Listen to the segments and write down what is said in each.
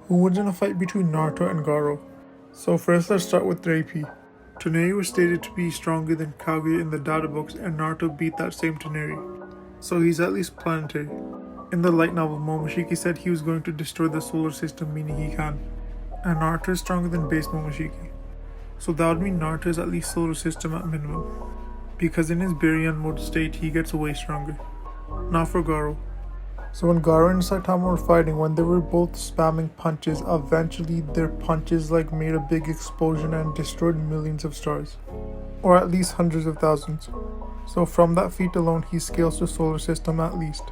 Who wins in a fight between Naruto and Garou? So first let's start with their AP. Toneri was stated to be stronger than Kaguya in the data books, and Naruto beat that same Toneri. So he's at least planetary. In the light novel, Momoshiki said he was going to destroy the solar system, meaning he can. And Naruto is stronger than base Momoshiki. So that would mean Naruto is at least solar system at minimum. Because in his Biryan mode state, he gets way stronger. Now for Garou. So when Garou and Saitama were fighting, when they were both spamming punches, eventually their punches made a big explosion and destroyed millions of stars. Or at least hundreds of thousands. So from that feat alone, he scales to solar system at least.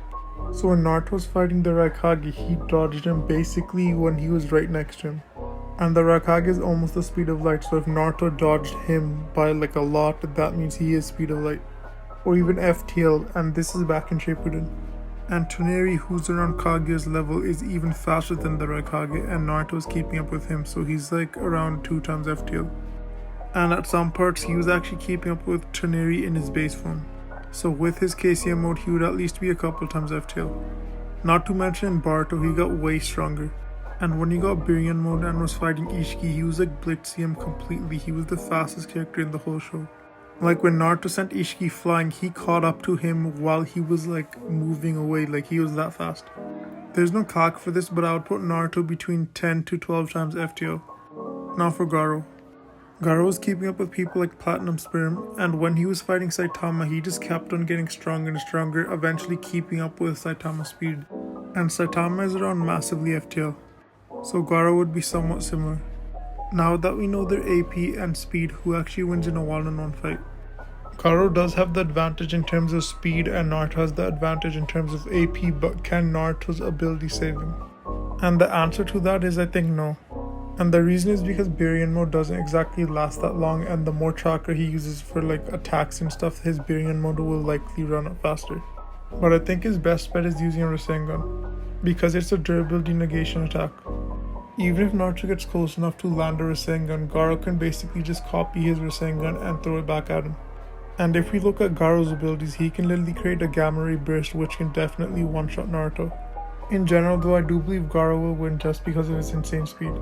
So when Naruto was fighting the Raikage, he dodged him basically when he was right next to him. And the Raikage is almost the speed of light, so if Naruto dodged him by a lot, that means he is speed of light. Or even FTL, and this is back in Shippuden. And Toneri, who's around Kaguya's level, is even faster than the Raikage, and Naruto is keeping up with him, so he's around 2 times FTL. And at some parts, he was actually keeping up with Toneri in his base form. So with his KCM mode, he would at least be a couple times FTL. Not to mention in Baruto, he got way stronger. And when he got Biryan mode and was fighting Ishiki, he was blitzing him completely. He was the fastest character in the whole show. When Naruto sent Ishiki flying, he caught up to him while he was moving away, he was that fast. There's no calc for this, but I would put Naruto between 10 to 12 times FTL. Now for Garou. Garou was keeping up with people like Platinum Sperm, and when he was fighting Saitama, he just kept on getting stronger and stronger, eventually keeping up with Saitama's speed. And Saitama is around massively FTL. So Garou would be somewhat similar. Now that we know their AP and speed, who actually wins in a one-on-one fight? Garou does have the advantage in terms of speed, and Naruto has the advantage in terms of AP, but can Naruto's ability save him? And the answer to that is I think no. And the reason is because Biryan mode doesn't exactly last that long, and the more chakra he uses for attacks and stuff, his Biryan mode will likely run up faster. But I think his best bet is using a Rasengan, because it's a durability negation attack. Even if Naruto gets close enough to land a Rasengan, Garou can basically just copy his Rasengan and throw it back at him. And if we look at Garou's abilities, he can literally create a Gamma Ray burst which can definitely one-shot Naruto. In general though, I do believe Garou will win just because of his insane speed.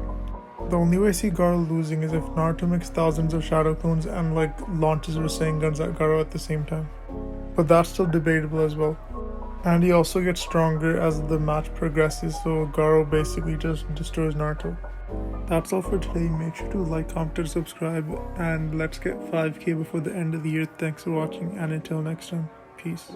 The only way I see Garou losing is if Naruto makes thousands of shadow clones and launches Rasengans at Garou at the same time. But that's still debatable as well. And he also gets stronger as the match progresses, so Garou basically just destroys Naruto. That's all for today. Make sure to like, comment, and subscribe, and let's get 5k before the end of the year. Thanks for watching, and until next time, peace.